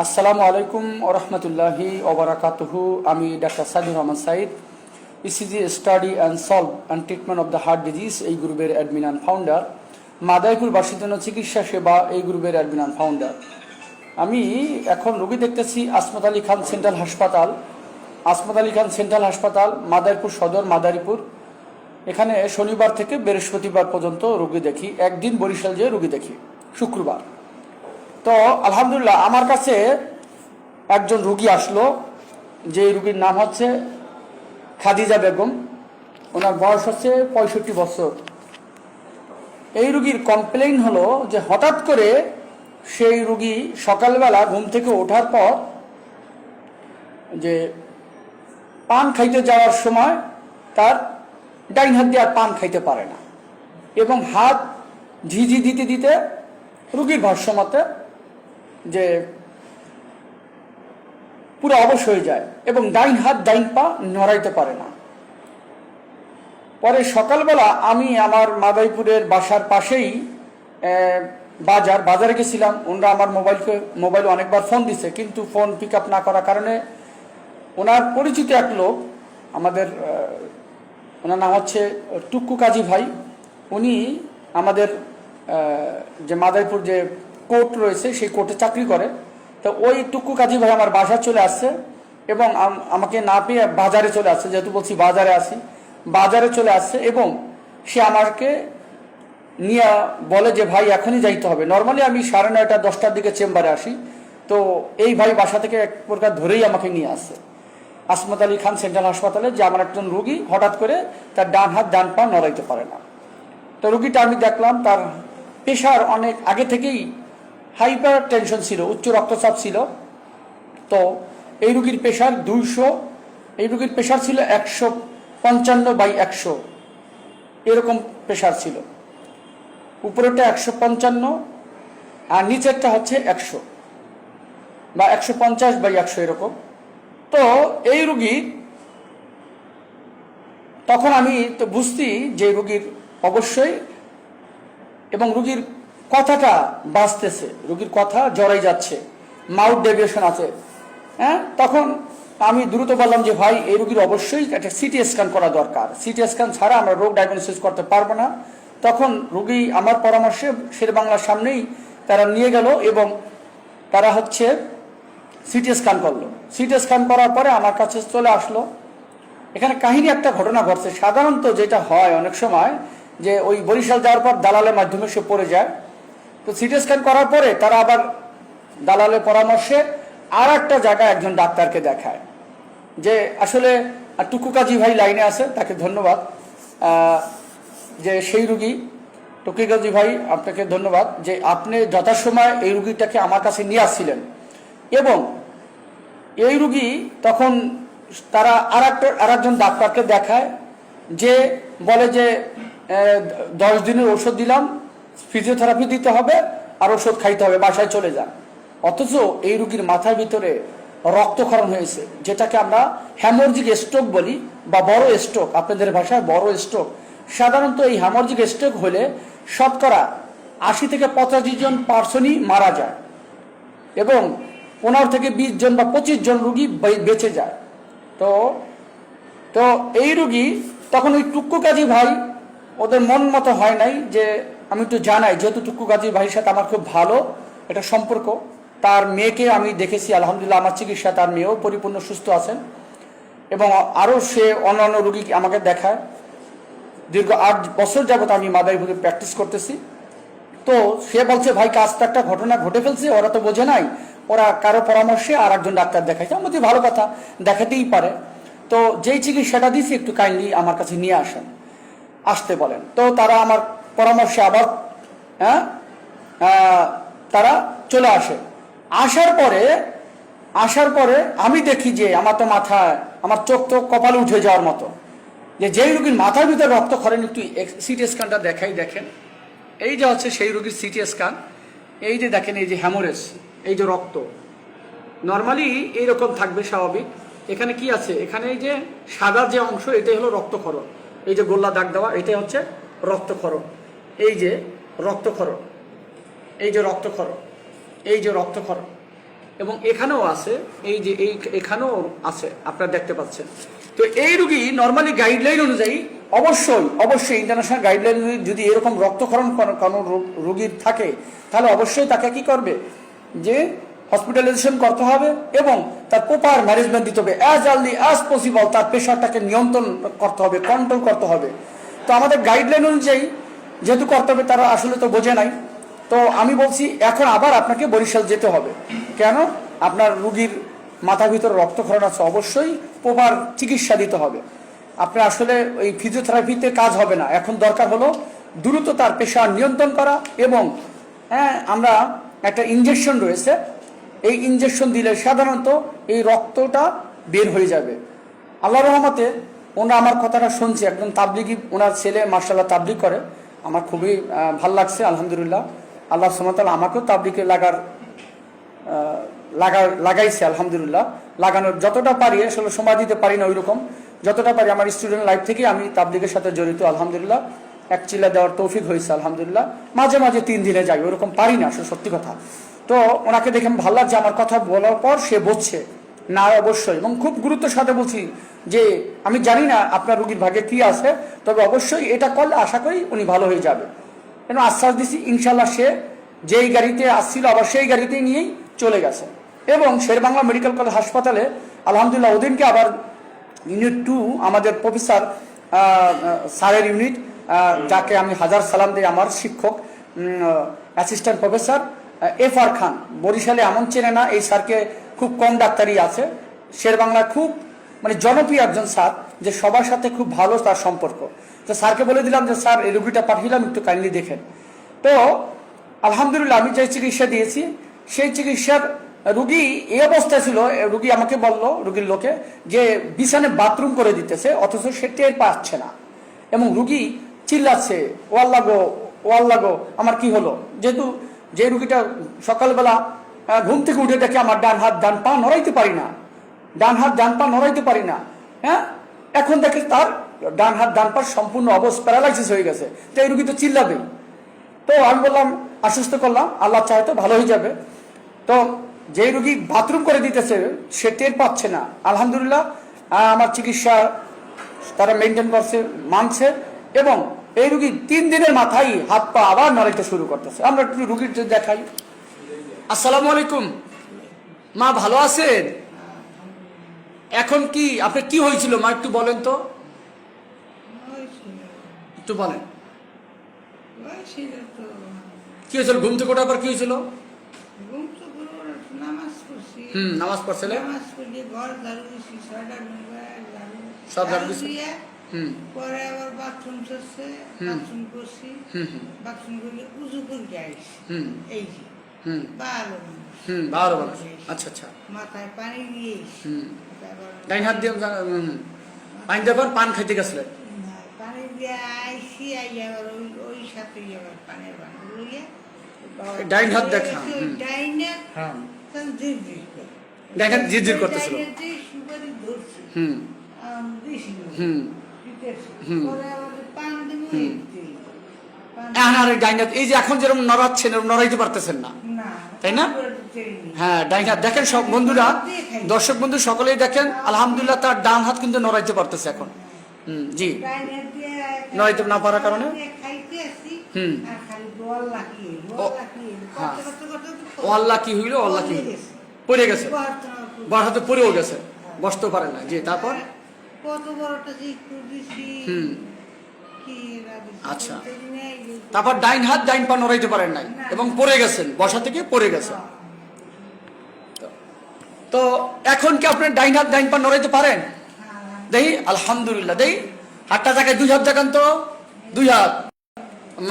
আসসালামু আলাইকুম ওরহমতুল্লাহি ওবরাকাতুহু। আমি doctor Saidur Rahman Saeed, ECG study and solve and treatment of the heart disease এই গ্রুপের অ্যাডমিন অ্যান্ড ফাউন্ডার। মাদারীপুর বাসীর জন্য চিকিৎসা সেবা এই গ্রুপের অ্যাডমিন অ্যান্ড ফাউন্ডার। আমি এখন রোগী দেখতেছি আসমত আলী খান সেন্ট্রাল হাসপাতাল, মাদারীপুর সদর, মাদারীপুর। এখানে শনিবার থেকে বৃহস্পতিবার পর্যন্ত রোগী দেখি, একদিন বরিশাল যেয়ে রোগী দেখি শুক্রবার। তো আলহামদুলিল্লাহ আমার কাছে একজন রুগী আসলো, যে রুগীর নাম হচ্ছে খাদিজা বেগম। ওনার বয়স হচ্ছে 65 বছর। এই রুগীর কমপ্লেইন হলো যে হঠাৎ করে সেই রুগী সকালবেলা ঘুম থেকে ওঠার পর যে পান খাইতে যাওয়ার সময় তার ডাইন হাত দিয়ে আর পান খাইতে পারে না, এবং হাত ঝিঝি দিতে দিতে রুগীর ভাষ্যমতে যে পুরো অবশ হয়ে যায় এবং ডাইন হাত ডাইন পা নড়াইতে পারে না। পরে আমি আমার মাদারীপুরের বাসার পাশেই বাজারে গেছিলাম। ওনারা আমার মোবাইল অনেকবার ফোন দিছে, কিন্তু ফোন পিক আপ না করার কারণে ওনার পরিচিত এক লোক, ওনার নাম হচ্ছে টুক্কু কাজী ভাই। উনি আমাদের যে মাদারীপুর যে কোর্ট রয়েছে সেই কোর্টে চাকরি করে। তো ওই টুক্কু কাজী ভাই আমার বাসায় চলে আসছে এবং আমাকে না পেয়ে বাজারে চলে আসছে, যেহেতু বলছি বাজারে চলে আসছে, এবং সে আমাকে নিয়ে বলে যে ভাই এখনই যাইতে হবে। নর্মালি আমি 9:30 10টার দিকে চেম্বারে আসি, তো এই ভাই বাসা থেকে এক প্রকার ধরেই আমাকে নিয়ে আসছে আসমত আলী খান সেন্ট্রাল হাসপাতালে, যে আমার একজন রুগী হঠাৎ করে তার ডান হাত ডান পা নড়াইতে পারে না। তো রুগীটা আমি দেখলাম তার প্রেশার অনেক আগে থেকেই হাইপার টেনশন ছিল, উচ্চ রক্তচাপ ছিল। তো এই রুগীর প্রেশার 200, এই রুগীর প্রেশার ছিল 155/100, এরকম প্রেশার ছিল। উপরেরটা 155 আর নিচেরটা হচ্ছে 100 বা 150/100 এরকম। তো এই রুগী, তখন আমি তো বুঝতি যে রুগীর অবশ্যই, এবং রুগীর কথাটা বাঁচতেছে, রুগীর কথা জড়াই যাচ্ছে, মাউথ ডেভিয়েশন আছে। তখন আমি দ্রুত বললাম যে ভাই এই রুগীর অবশ্যই একটা সিটি স্ক্যান করা দরকার, সিটি স্ক্যান ছাড়া আমরা রোগ ডায়াগনোসিস করতে পারবো না। তখন রুগী আমার পরামর্শে শেরেবাংলার সামনেই তারা নিয়ে গেল এবং তারা সিটি স্ক্যান করলো। সিটি স্ক্যান করার পরে আমার কাছে চলে আসলো। এখানে কাহিনী একটা ঘটনা ঘটছে। সাধারণত যেটা হয় অনেক সময়, যে ওই বরিশাল যাওয়ার পর দালালের মাধ্যমে সে পড়ে যায়। তো সিটি স্ক্যান করার পরে তারা আবার দালালের পরামর্শে আর একটা জায়গায় একজন ডাক্তারকে দেখায়। যে আসলে টুকু কাজী ভাই লাইনে আছে, তাকে ধন্যবাদ। যে সেই রুগী টুকু কাজী ভাই, আপনাকে ধন্যবাদ যে আপনি যথাসময় এই রুগীটাকে আমার কাছে নিয়ে আসছিলেন। এবং এই রুগী তখন তারা আর একজন ডাক্তারকে দেখায়, যে বলে যে 10 দিনের ওষুধ দিলাম, ফিজিওথেরাপি দিতে হবে আর ওষুধ খাইতে হবে, বাসায় চলে যান। অথচ এই রুগীর মাথার ভিতরে রক্তক্ষরণ হয়েছে, যেটাকে আমরা হ্যামোরজিক স্ট্রোক বলি বা বড় স্ট্রোক, আপনাদের ভাষায় বড় স্ট্রোক। সাধারণত এই হ্যামোরজিক স্ট্রোক হলে শতকরা 80 থেকে 85 জন পার্সনই মারা যায় এবং 15 থেকে 20 জন বা 25 জন রুগী বেঁচে যায়। তো এই রুগী তখন ওই টুক্কু কাজী ভাই, ওদের মন মতো হয় নাই, যে আমি একটু জানাই, যেহেতু টুক্কু কাজী ভাইয়ের সাথে আমার খুব ভালো একটা সম্পর্ক। তার মেয়েকে আমি দেখেছি, আলহামদুলিল্লাহ আমার চিকিৎসা, তার মেয়েও পরিপূর্ণ সুস্থ আছেন, এবং আরও সে অন্যান্য রুগী আমাকে দেখায়। দীর্ঘ 8 বছর যাবত আমি মাদারীপুরে প্র্যাকটিস করতেছি। তো সে বলছে ভাই কাজটা একটা ঘটনা ঘটে ফেলছে, ওরা তো বোঝে নাই, ওরা কারো পরামর্শে আর একজন ডাক্তার দেখাইছে। আমার বলছি ভালো কথা, দেখাতেই পারে। তো যেই চিকিৎসাটা দিয়েছি একটু কাইন্ডলি আমার কাছে নিয়ে আসতে বলেন। তো তারা আমার পরামর্শে আবার তারা চলে আসে। আসার পরে আমি দেখি যে আমার তো মাথায়, আমার চোখ তো কপালে উঠে যাওয়ার মতো, যে যেই রুগীর মাথার ভিতরে রক্তক্ষরণ, একটু সিটি স্ক্যানটা দেখেন। এই যে হচ্ছে সেই রুগীর সিটি স্ক্যান। এই যে দেখেন, এই যে হ্যামোরেজ, এই যে রক্ত নর্মালি এইরকম থাকবে স্বাভাবিক। এখানে কি আছে, এখানে এই যে সাদা যে অংশ, এটাই হলো রক্তক্ষরণ। এই যে গোল্লা দাগ দেওয়া, এটাই হচ্ছে রক্তক্ষরণ। এই যে রক্তক্ষরণ, এই যে রক্তক্ষরণ, এবং এখানেও আছে, এই যে এখানেও আছে, আপনারা দেখতে পাচ্ছেন। তো এই রুগী নর্মালি গাইডলাইন অনুযায়ী অবশ্যই ইন্টারন্যাশনাল গাইডলাইন যদি এরকম রক্তক্ষরণ কোনো রোগীর থাকে, তাহলে অবশ্যই তাকে কি করবে, যে হসপিটালাইজেশন করতে হবে এবং তার প্রপার ম্যানেজমেন্ট দিতে হবে, অ্যাজ আর্লি অ্যাজ পসিবল তার প্রেশারটাকে নিয়ন্ত্রণ করতে হবে, কন্ট্রোল করতে হবে। তো আমাদের গাইডলাইন অনুযায়ী যেহেতু করতে হবে, তারা আসলে তো বোঝে নাই। তো আমি বলছি এখন আবার আপনাকে বরিশাল যেতে হবে। কেন? আপনার রুগীর মাথার ভিতরে রক্তক্ষরণ আছে, অবশ্যই প্রপার চিকিৎসা দিতে হবে। আপনার আসলে ওই ফিজিওথেরাপিতে কাজ হবে না, এখন দরকার হলো দ্রুত তার প্রেশার নিয়ন্ত্রণ করা। এবং আমরা একটা ইনজেকশন রয়েছে, এই ইনজেকশন দিলে সাধারণত এই রক্তটা বের হয়ে যাবে। আল্লাহর রহমতে ওনারা আমার কথাটা শুনছে, একজন তাবলিগি, ওনার ছেলে মার্শাল্লাহ তাবলিগ করে, আমার খুবই ভাল লাগছে আলহামদুলিল্লাহ। আল্লাহ সুবহানাহু ওয়া তাআলা আমাকেও তাবলিগে লাগাইছে আলহামদুলিল্লাহ। লাগানোর যতটা পারি, আসলে সময় দিতে পারি না ওইরকম, যতটা পারি আমার স্টুডেন্ট লাইফ থেকে আমি তাবলিগের সাথে জড়িত আলহামদুলিল্লাহ। এক চিল্লা দেওয়ার তৌফিক হয়েছে আলহামদুলিল্লাহ। মাঝে মাঝে 3 দিনে যাই, ওরকম পারি না আসলে, সত্যি কথা। তো ওনাকে দেখে ভালো লাগছে, আমার কথা বলার পর সে বুঝছে না অবশ্যই, এবং খুব গুরুত্বের সাথে বলছি যে আমি জানি না আপনার রুগীর ভাগ্যে কি আছে, তবে অবশ্যই এটা করলে আশা করি উনি ভালো হয়ে যাবে। কেন আশ্বাস দিছি ইনশাল্লাহ। সে যেই গাড়িতে আসছিল আবার সেই গাড়িতেই নিয়েই চলে গেছে। এবং শেরবাংলা মেডিকেল কলেজ হাসপাতালে আলহামদুলিল্লাহ ওদিনকে আবার ইউনিট 2 আমাদের প্রফেসর স্যারের ইউনিট, যাকে আমি হাজার সালাম দিই, আমার শিক্ষক অ্যাসিস্ট্যান্ট প্রফেসর FR খান। বরিশালে এমন চেনে না এই স্যারকে, খুব কম ডাক্তারই আছে। শেরবাংলা খুব মানে জনপ্রিয় একজন স্যার, যে সবার সাথে খুব ভালো তার সম্পর্ক। তো স্যারকে বলে দিলাম যে স্যার এই রুগীটা পাঠিয়েলাম, একটু কাইন্ডলি দেখেন। তো আলহামদুলিল্লাহ আমি যে চিকিৎসা দিয়েছি, সেই চিকিৎসার রুগী এই অবস্থায় ছিল, রুগী আমাকে বললো, রুগীর লোকে, যে বিছানে বাথরুম করে দিতেছে, অথচ সে টের পাচ্ছে না। এবং রুগী চিল্লাচ্ছে, ও আল্লাহ গো, ও আল্লাহ গো, আমার কি হলো। যেহেতু যে রুগীটা সকালবেলা ঘুম থেকে উঠে দেখে আমার ডান হাত ডান পা নড়াইতে পারি না, ডান হাত ডান পা নড়াইতে পারি না, হ্যাঁ, এখন দেখে তার ডান হাত ডান পা সম্পূর্ণ অবস্থা প্যারালাইসিস হয়ে গেছে। তো এই রুগী তো চিল্লাবেই। তো আমি বললাম, আশ্বস্ত করলাম, আল্লাহ চাহে তো ভালো হয়ে যাবে। তো যে রুগী বাথরুম করে দিতেছে সে টের পাচ্ছে না, আলহামদুলিল্লাহ আমার চিকিৎসা তারা মেনটেন করছে, মানছে। এবং এই রুগী 3 দিনের মাথায় হাত পা আবার নড়াইতে শুরু করতেছে। আমরা একটু রুগীর দেখাই। আসসালামু আলাইকুম মা, ভালো আছেন? এখন কি আপনার কি হয়েছিল মা, একটু বলেন তো, একটু বলেন কি হয়েছিল? ঘুম থেকে ওঠার পর কি হয়েছিল? নামাজ পড়ছিলে? সব ঝাড়ু দিছি, পরে আবার বাথরুম করছে, বাথরুম করছি, বাথরুম করে উজু করে আইছি, এই যে ভালো ভালো ভালো। আচ্ছা আচ্ছা, মাথায় পানি দিয়ে ডাইন হাত দিয়ে পানি দেওয়ার পান খাইতে গেছিলেন? পানি দিয়ে আইসি, আই আবার ওই সাথে আবার পানির বান্ডেল লইয়া ডাইন হাত দেখা, ডাইনে ডাইন হাত জিরজির করতেছিল। সুপারি ধরছি, এই যে এখন যেরকম নড়াচ্ছেন, নড়াইতে পারতেছেন না, তাই না? হ্যাঁ, ডাইন হাত দেখেন সব বন্ধুরা, দর্শক বন্ধু সকলেই দেখেন, আলহামদুলিল্লাহ তার ডান হাত কিন্তু নড়াইতে পারতেছে এখন। জি, নড়াইতে না পারার কারণে ও আল্লাহ কি হইলো, আল্লাহ কি পড়ে গেছে, বড় হাতে পড়েও গেছে, বসতে পারে না। জি, তারপর আচ্ছা, তারপর ডাইন হাত ডাইন পা নড়াইতে পারেন নাই এবং পড়ে গেছেন, বসা থেকে পড়ে গেছেন। তো এখন কি আপনার ডাইন হাত ডাইন পা নড়াইতে পারেন? দেখি, আলহামদুলিল্লাহ। দেখি হাতটা জায়গায় 2 হাত দেখান তো, 2 হাত,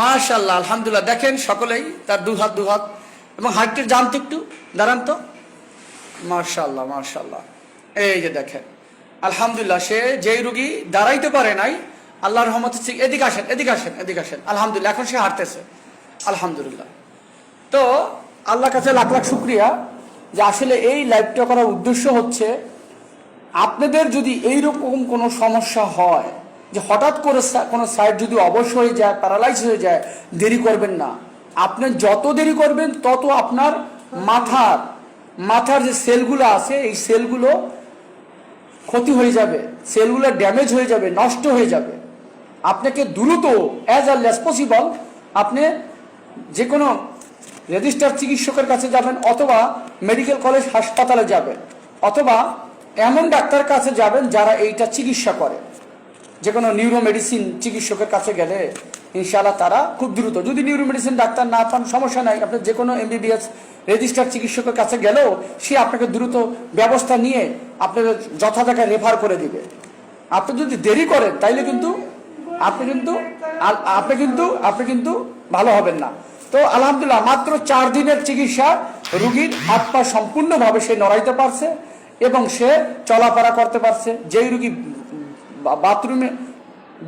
মাশাআল্লাহ আলহামদুলিল্লাহ। দেখেন সকলেই তার 2 হাত 2 হাত। এবং হাতটির জানতে একটু দাঁড়ান তো, মাশাআল্লাহ মাশাআল্লাহ। এই যে দেখেন আলহামদুলিল্লাহ, সে যেই রুগী দাঁড়াইতে পারে নাই, আল্লাহর রহমতে, এদিকে আসেন, এদিকে আসেন, এদিকে আসেন, আলহামদুলিল্লাহ এখন সে হাঁটতেছে আলহামদুলিল্লাহ। তো আল্লাহর কাছে লাখ লাখ শুকরিয়া যে আসলে এই লাইভটা করার উদ্দেশ্য হচ্ছে, আপনাদের যদি এইরকম কোনো সমস্যা হয়, যে হঠাৎ করে কোনো সাইড যদি অবশ হয়ে যায়, প্যারালাইজ হয়ে যায়, দেরি করবেন না। আপনি যত দেরি করবেন তত আপনার মাথার মাথার যে সেলগুলো আছে এই সেলগুলো ক্ষতি হয়ে যাবে, সেলগুলো ড্যামেজ হয়ে যাবে, নষ্ট হয়ে যাবে। আপনাকে দ্রুত অ্যাজ আর্লি অ্যাজ পসিবল আপনি যে কোনো রেজিস্টার চিকিৎসকের কাছে যাবেন, অথবা মেডিকেল কলেজ হাসপাতালে যাবেন, অথবা এমন ডাক্তারের কাছে যাবেন যারা এইটা চিকিৎসা করে। যে কোনো নিউরো মেডিসিন চিকিৎসকের কাছে গেলে ইনশাআল্লাহ তারা খুব দ্রুত, যদি নিউরো মেডিসিন ডাক্তার না পান সমস্যা নাই, আপনি যে কোনো এমবিবিএস রেজিস্টার চিকিৎসকের কাছে গেলেও সে আপনাকে দ্রুত ব্যবস্থা নিয়ে আপনাকে যথা জায়গায় রেফার করে দিবে। আপনি যদি দেরি করেন তাইলে কিন্তু আপনি কিন্তু ভালো হবেন না। তো আলহামদুলিল্লাহ মাত্র 4 দিনের চিকিৎসা রুগীর হাত পা সম্পূর্ণভাবে সে নড়াইতে পারছে এবং সে চলাফেরা করতে পারছে। যেই রুগী বাথরুমে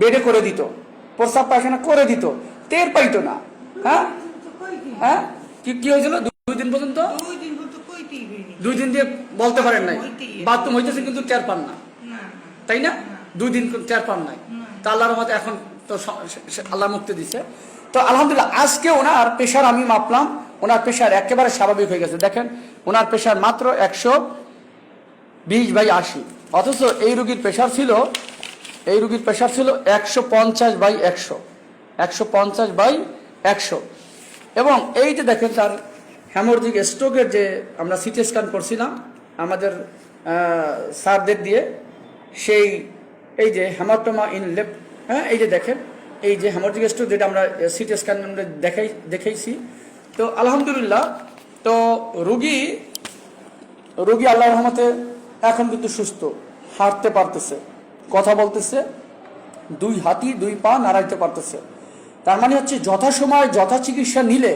বেডে করে দিত, প্রস্রাব পায়খানা করে দিত, টের পাইতো না। হ্যাঁ হ্যাঁ কি হয়েছিল 2 দিন পর্যন্ত? 2 দিন দিয়ে বলতে পারেন নাই বাথরুম হইতেছে কিন্তু টের পান না, তাই না? 2 দিন টের পান নাই। তা আল্লাহর রহমতে এখন তো আল্লাহ মুক্তি দিছে। তো আলহামদুলিল্লাহ আজকে ওনার প্রেশার আমি মাপলাম, ওনার প্রেশার একেবারে স্বাভাবিক হয়ে গেছে। দেখেন ওনার প্রেশার মাত্র 120/80, অথচ এই রোগীর প্রেশার ছিল 150/100, 150/100। এবং এই যে দেখেন তার হ্যামোরজিক স্ট্রোকের যে আমরা সিটি স্ক্যান করছিলাম আমাদের স্যারদের দিয়ে, সেই এই যে হ্যামাটোমা ইন লেফট, হ্যাঁ এই যে দেখেন এই যে হ্যামোরজিক স্ট্রোক যেটা আমরা সিটি স্ক্যান আমরা দেখাইছি। তো আলহামদুলিল্লাহ তো রোগী আল্লাহর রহমতে এখন কিন্তু সুস্থ, হাঁটতে পারতেছে, কথা বলতেছে, 2 হাতি 2 পা নাড়াইতে পারতেছে। তার মানে হচ্ছে যথাসময় যথা চিকিৎসা নিলে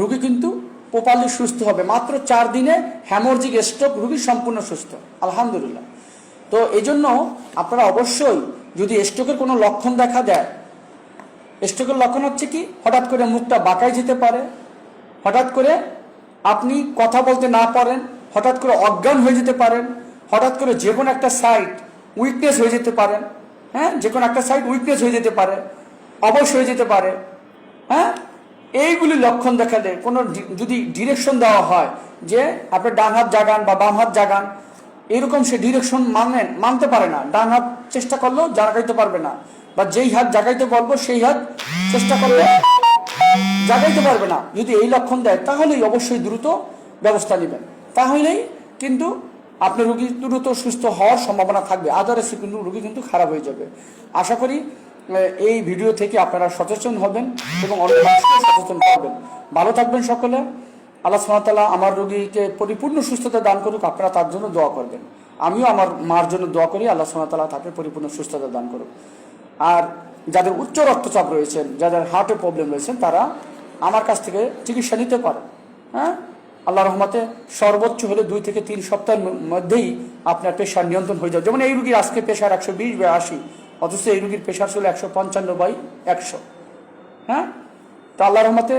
রোগী কিন্তু প্রপারলি সুস্থ হবে। মাত্র 4 দিনে হ্যামোরজিক স্ট্রোক রোগী সম্পূর্ণ সুস্থ আলহামদুলিল্লাহ। তো এই জন্য আপনারা অবশ্যই যদি স্ট্রোকের কোনো লক্ষণ দেখা দেয়, স্ট্রোকের লক্ষণ হচ্ছে কি, হঠাৎ করে মুখটা বাঁকায় যেতে পারে, হঠাৎ করে আপনি কথা বলতে না পারেন, হঠাৎ করে অজ্ঞান হয়ে যেতে পারেন, হঠাৎ করে যে কোনো একটা সাইড উইকনেস হয়ে যেতে পারেন, হ্যাঁ যে কোনো একটা সাইড উইকনেস হয়ে যেতে পারে, অবশ হয়ে যেতে পারে। হ্যাঁ এইগুলি লক্ষণ দেখালে কোনো যদি ডিরেকশন দেওয়া হয় যে আপনি ডান হাত জাগান বা বাম হাত জাগান, এরকম সে ডিরেকশন মানতে পারে না, ডান হাত চেষ্টা করলেও জাগাইতে পারবে না, বা যেই হাত জাগাইতে বলবো সেই হাত চেষ্টা করলে জাগাইতে পারবে না। যদি এই লক্ষণ দেয় তাহলেই অবশ্যই দ্রুত ব্যবস্থা নেবেন, তাহলেই কিন্তু আপনার রোগী দ্রুত সুস্থ হওয়ার সম্ভাবনা থাকবে, আদারস কিন্তু রোগী কিন্তু খারাপ হয়ে যাবে। আশা করি এই ভিডিও থেকে আপনারা সচেতন হবেন এবং অনেক মানুষকে সচেতন করবেন। ভালো থাকবেন সকলে। আল্লাহ সুবহানাহু ওয়া তাআলা আমার রোগীকে পরিপূর্ণ সুস্থতা দান করুক, আপনারা তার জন্য দোয়া করবেন। আমিও আমার মার জন্য দোয়া করি, আল্লাহ সুবহানাহু ওয়া তাআলা তাকে পরিপূর্ণ সুস্থতা দান করুক। আর যাদের উচ্চ রক্তচাপ রয়েছেন, যাদের হার্টে প্রবলেম রয়েছেন, তারা আমার কাছ থেকে চিকিৎসা নিতে পারে। হ্যাঁ আল্লাহর রহমতে সর্বোচ্চ হলে 2 থেকে 3 সপ্তাহের মধ্যেই আপনার প্রেশার নিয়ন্ত্রণ হয়ে যাবে। যেমন এই রোগীর আজকে প্রেশার 120/80, অথচ এই রোগীর প্রেশার ছিল 155/100। হ্যাঁ তো আল্লাহর রহমতে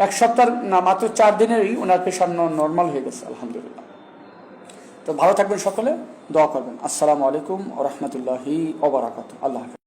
1 সপ্তাহ না মাত্র 4 দিনেরই ওনার প্রেশার নর্মাল হয়ে গেছে আলহামদুলিল্লাহ। তো ভালো থাকবেন সকলে, দোয়া করবেন। আসসালামু আলাইকুম ওয়া রাহমাতুল্লাহি ওয়া বারাকাতুহু। আল্লাহ হাফেজ।